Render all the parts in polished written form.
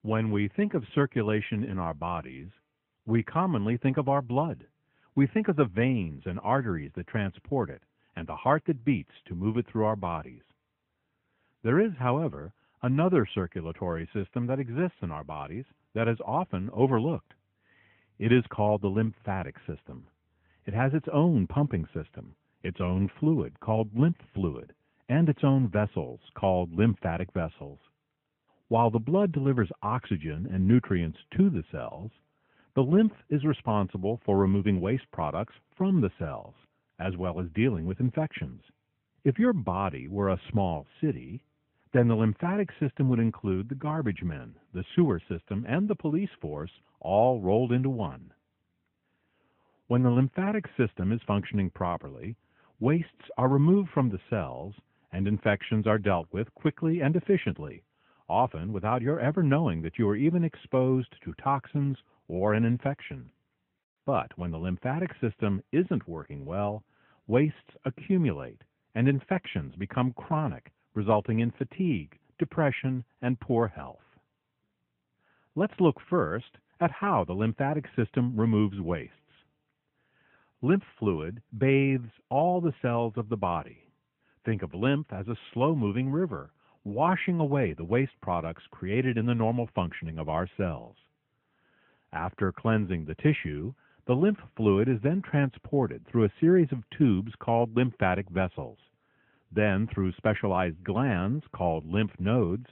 When we think of circulation in our bodies, we commonly think of our blood. We think of the veins and arteries that transport it, and the heart that beats to move it through our bodies. There is, however, another circulatory system that exists in our bodies that is often overlooked. It is called the lymphatic system. It has its own pumping system, its own fluid called lymph fluid, and its own vessels called lymphatic vessels. While the blood delivers oxygen and nutrients to the cells, the lymph is responsible for removing waste products from the cells, as well as dealing with infections. If your body were a small city, then the lymphatic system would include the garbage men, the sewer system, and the police force all rolled into one. When the lymphatic system is functioning properly, wastes are removed from the cells and infections are dealt with quickly and efficiently, often without your ever knowing that you are even exposed to toxins or an infection. But when the lymphatic system isn't working well, wastes accumulate and infections become chronic, resulting in fatigue, depression, and poor health. Let's look first at how the lymphatic system removes wastes. Lymph fluid bathes all the cells of the body. Think of lymph as a slow-moving river, washing away the waste products created in the normal functioning of our cells. After cleansing the tissue, the lymph fluid is then transported through a series of tubes called lymphatic vessels, then through specialized glands called lymph nodes,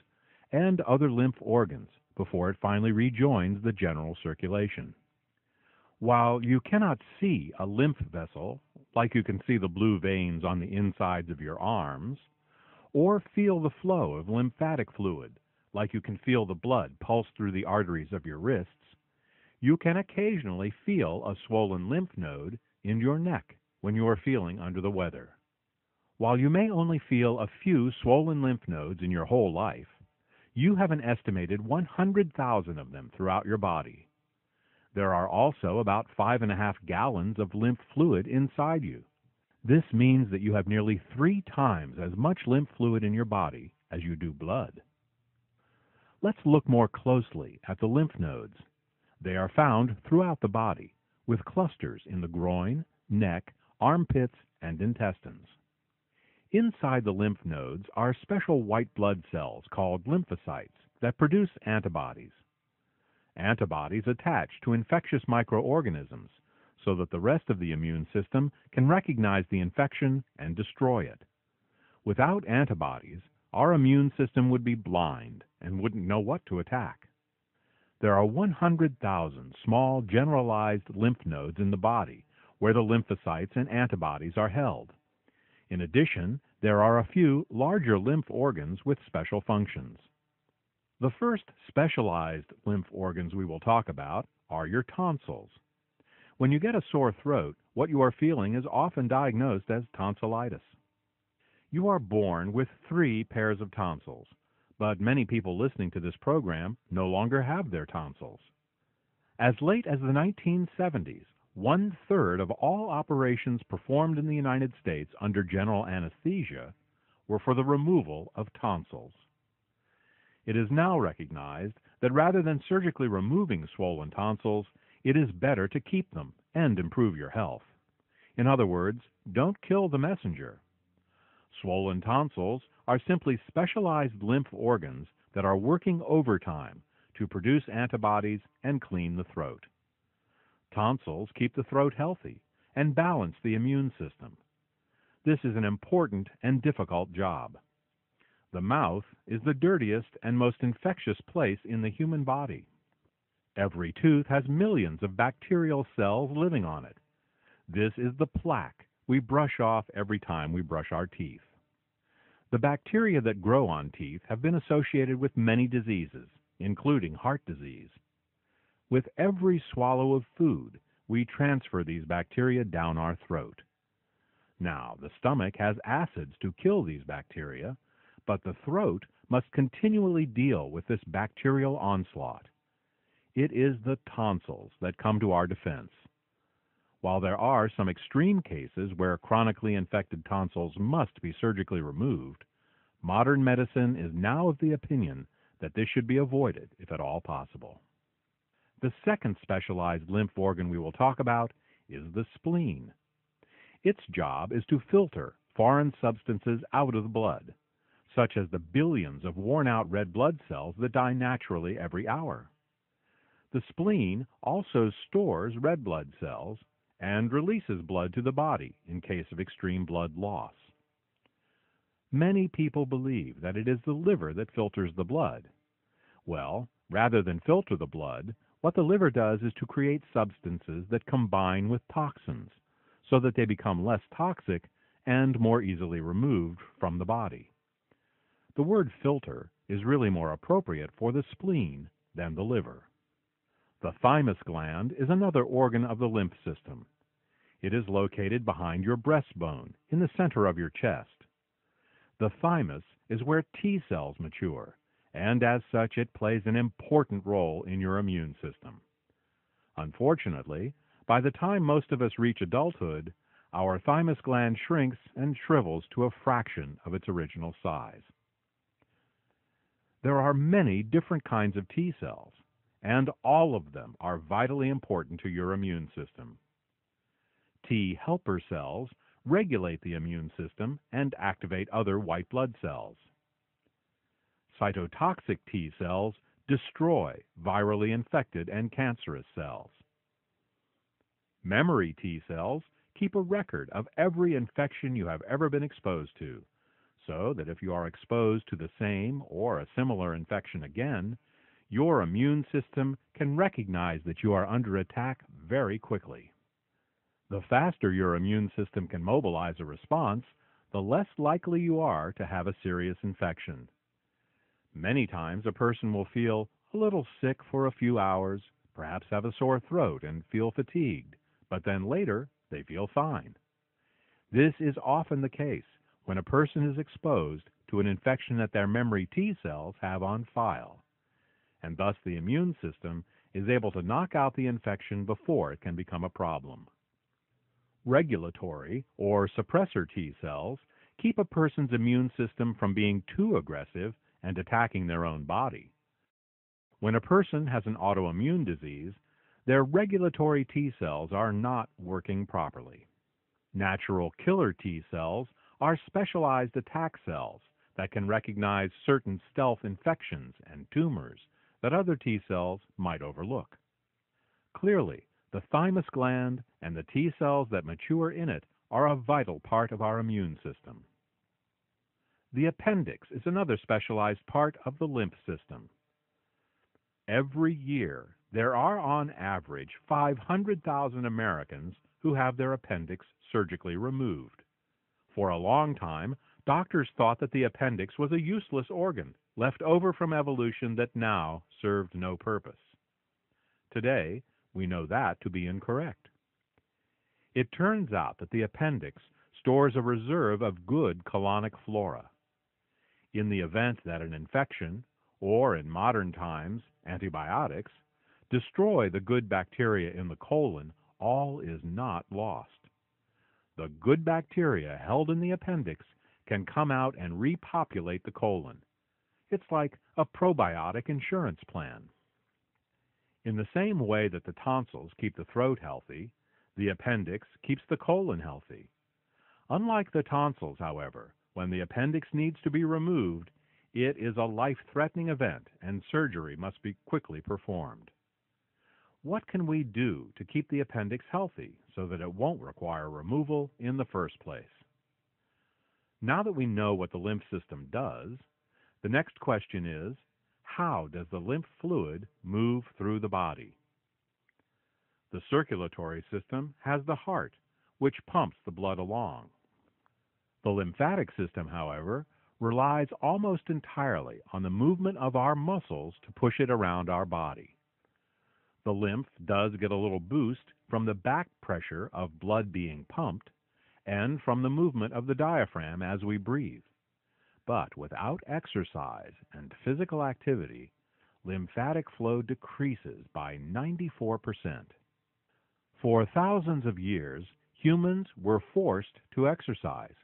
and other lymph organs before it finally rejoins the general circulation. While you cannot see a lymph vessel, like you can see the blue veins on the insides of your arms, or feel the flow of lymphatic fluid, like you can feel the blood pulse through the arteries of your wrists, you can occasionally feel a swollen lymph node in your neck when you are feeling under the weather. While you may only feel a few swollen lymph nodes in your whole life, you have an estimated 100,000 of them throughout your body. There are also about 5.5 gallons of lymph fluid inside you. This means that you have nearly 3 times as much lymph fluid in your body as you do blood. Let's look more closely at the lymph nodes. They are found throughout the body, with clusters in the groin, neck, armpits, and intestines. Inside the lymph nodes are special white blood cells called lymphocytes that produce antibodies. Antibodies attach to infectious microorganisms so that the rest of the immune system can recognize the infection and destroy it. Without antibodies, our immune system would be blind and wouldn't know what to attack. There are 100,000 small generalized lymph nodes in the body where the lymphocytes and antibodies are held. In addition, there are a few larger lymph organs with special functions. The first specialized lymph organs we will talk about are your tonsils. When you get a sore throat, what you are feeling is often diagnosed as tonsillitis. You are born with 3 pairs of tonsils, but many people listening to this program no longer have their tonsils. As late as the 1970s, 1/3 of all operations performed in the United States under general anesthesia were for the removal of tonsils. It is now recognized that rather than surgically removing swollen tonsils, it is better to keep them and improve your health. In other words, don't kill the messenger. Swollen tonsils are simply specialized lymph organs that are working overtime to produce antibodies and clean the throat. Tonsils keep the throat healthy and balance the immune system. This is an important and difficult job. The mouth is the dirtiest and most infectious place in the human body. Every tooth has millions of bacterial cells living on it. This is the plaque we brush off every time we brush our teeth. The bacteria that grow on teeth have been associated with many diseases, including heart disease. With every swallow of food, we transfer these bacteria down our throat. Now, the stomach has acids to kill these bacteria, but the throat must continually deal with this bacterial onslaught. It is the tonsils that come to our defense. While there are some extreme cases where chronically infected tonsils must be surgically removed, modern medicine is now of the opinion that this should be avoided if at all possible. The second specialized lymph organ we will talk about is the spleen. Its job is to filter foreign substances out of the blood, such as the billions of worn-out red blood cells that die naturally every hour. The spleen also stores red blood cells and releases blood to the body in case of extreme blood loss. Many people believe that it is the liver that filters the blood. Well, rather than filter the blood, what the liver does is to create substances that combine with toxins so that they become less toxic and more easily removed from the body. The word filter is really more appropriate for the spleen than the liver. The thymus gland is another organ of the lymph system. It is located behind your breastbone, in the center of your chest. The thymus is where T cells mature, and as such it plays an important role in your immune system. Unfortunately, by the time most of us reach adulthood, our thymus gland shrinks and shrivels to a fraction of its original size. There are many different kinds of T cells, and all of them are vitally important to your immune system. T helper cells regulate the immune system and activate other white blood cells. Cytotoxic T cells destroy virally infected and cancerous cells. Memory T cells keep a record of every infection you have ever been exposed to, so that if you are exposed to the same or a similar infection again, your immune system can recognize that you are under attack very quickly. The faster your immune system can mobilize a response, the less likely you are to have a serious infection. Many times a person will feel a little sick for a few hours, perhaps have a sore throat and feel fatigued, but then later they feel fine. This is often the case when a person is exposed to an infection that their memory T cells have on file, and thus the immune system is able to knock out the infection before it can become a problem. Regulatory or suppressor T cells keep a person's immune system from being too aggressive and attacking their own body. When a person has an autoimmune disease, their regulatory T cells are not working properly. Natural killer T cells are specialized attack cells that can recognize certain stealth infections and tumors that other T cells might overlook. Clearly, the thymus gland and the T cells that mature in it are a vital part of our immune system. The appendix is another specialized part of the lymph system. Every year, there are on average 500,000 Americans who have their appendix surgically removed. For a long time, doctors thought that the appendix was a useless organ, left over from evolution that now served no purpose. Today, we know that to be incorrect. It turns out that the appendix stores a reserve of good colonic flora. In the event that an infection, or in modern times, antibiotics, destroy the good bacteria in the colon, all is not lost. The good bacteria held in the appendix can come out and repopulate the colon. It's like a probiotic insurance plan. In the same way that the tonsils keep the throat healthy, the appendix keeps the colon healthy. Unlike the tonsils, however, when the appendix needs to be removed, it is a life-threatening event and surgery must be quickly performed. What can we do to keep the appendix healthy so that it won't require removal in the first place? Now that we know what the lymph system does, the next question is, how does the lymph fluid move through the body? The circulatory system has the heart, which pumps the blood along. The lymphatic system, however, relies almost entirely on the movement of our muscles to push it around our body. The lymph does get a little boost from the back pressure of blood being pumped and from the movement of the diaphragm as we breathe. But without exercise and physical activity, lymphatic flow decreases by 94%. For thousands of years, humans were forced to exercise.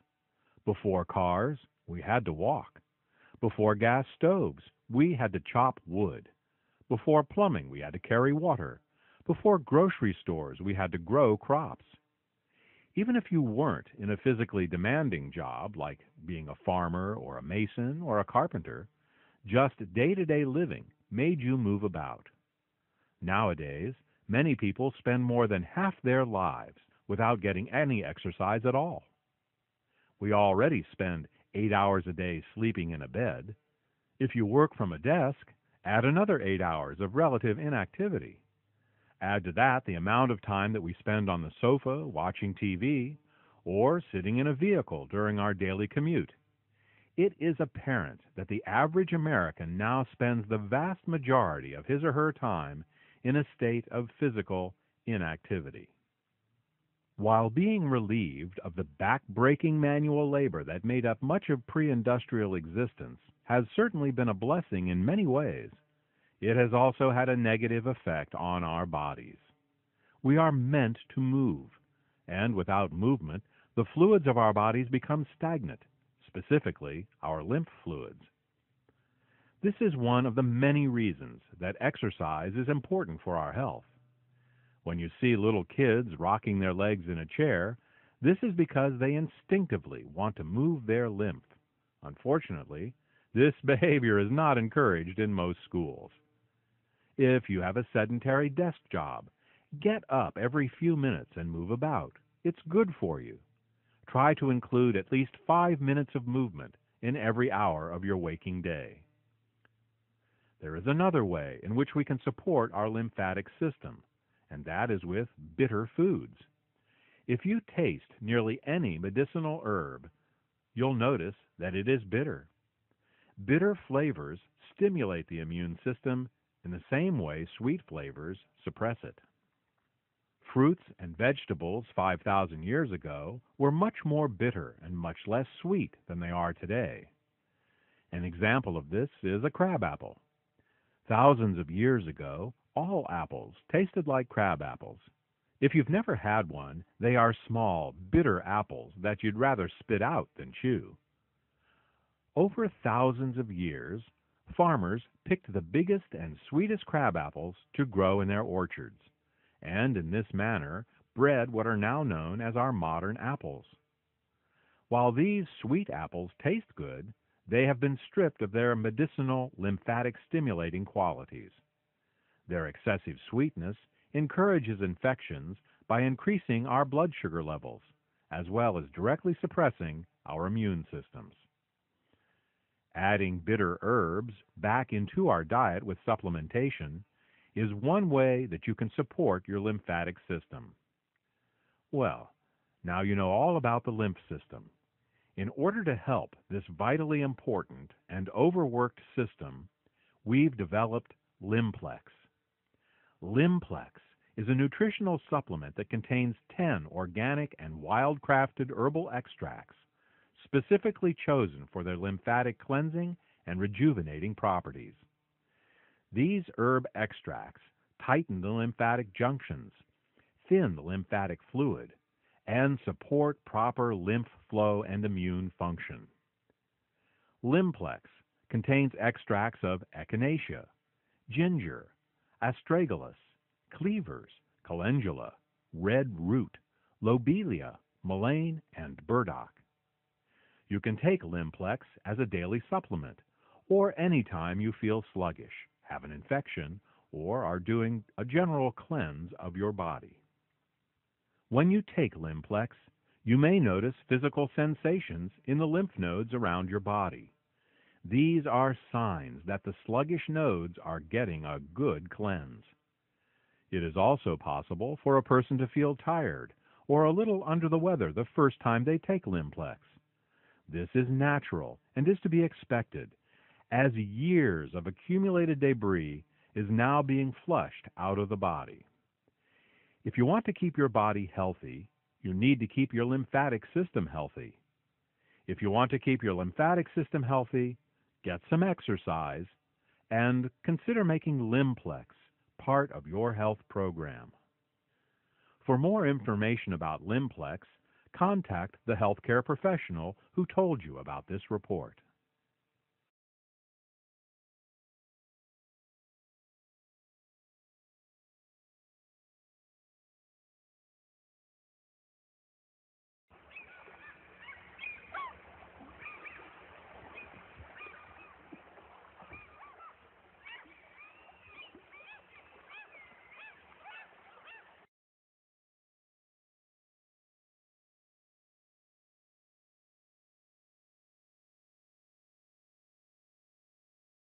Before cars, we had to walk. Before gas stoves, we had to chop wood. Before plumbing, we had to carry water. Before grocery stores, we had to grow crops. Even if you weren't in a physically demanding job like being a farmer or a mason or a carpenter, just day-to-day living made you move about. Nowadays, many people spend more than half their lives without getting any exercise at all. We already spend 8 hours a day sleeping in a bed. If you work from a desk, add another 8 hours of relative inactivity. Add to that the amount of time that we spend on the sofa watching TV or sitting in a vehicle during our daily commute. It is apparent that the average American now spends the vast majority of his or her time in a state of physical inactivity. While being relieved of the back-breaking manual labor that made up much of pre-industrial existence has certainly been a blessing in many ways, it has also had a negative effect on our bodies. We are meant to move, and without movement, the fluids of our bodies become stagnant, specifically our lymph fluids. This is one of the many reasons that exercise is important for our health. When you see little kids rocking their legs in a chair, this is because they instinctively want to move their lymph. Unfortunately, this behavior is not encouraged in most schools. If you have a sedentary desk job, get up every few minutes and move about. It's good for you. Try to include at least 5 minutes of movement in every hour of your waking day. There is another way in which we can support our lymphatic system, and that is with bitter foods. If you taste nearly any medicinal herb, you'll notice that it is bitter. Bitter flavors stimulate the immune system in the same way sweet flavors suppress it. Fruits and vegetables 5,000 years ago were much more bitter and much less sweet than they are today. An example of this is a crabapple. Thousands of years ago, all apples tasted like crab apples. If you've never had one, they are small, bitter apples that you'd rather spit out than chew. Over thousands of years, farmers picked the biggest and sweetest crab apples to grow in their orchards, and in this manner bred what are now known as our modern apples. While these sweet apples taste good, they have been stripped of their medicinal lymphatic stimulating qualities. Their excessive sweetness encourages infections by increasing our blood sugar levels, as well as directly suppressing our immune systems. Adding bitter herbs back into our diet with supplementation is one way that you can support your lymphatic system. Well, now you know all about the lymph system. In order to help this vitally important and overworked system, we've developed Lymplex. Lymplex is a nutritional supplement that contains 10 organic and wild-crafted herbal extracts specifically chosen for their lymphatic cleansing and rejuvenating properties. These herb extracts tighten the lymphatic junctions, thin the lymphatic fluid, and support proper lymph flow and immune function. Lymplex contains extracts of echinacea, ginger, astragalus, cleavers, calendula, red root, lobelia, mullein, and burdock. You can take Lymplex as a daily supplement, or anytime you feel sluggish, have an infection, or are doing a general cleanse of your body. When you take Lymplex, you may notice physical sensations in the lymph nodes around your body. These are signs that the sluggish nodes are getting a good cleanse. It is also possible for a person to feel tired or a little under the weather the first time they take Lymplex. This is natural and is to be expected, as years of accumulated debris is now being flushed out of the body. If you want to keep your body healthy, you need to keep your lymphatic system healthy. If you want to keep your lymphatic system healthy, get some exercise, and consider making Lymplex part of your health program. For more information about Lymplex, contact the healthcare professional who told you about this report.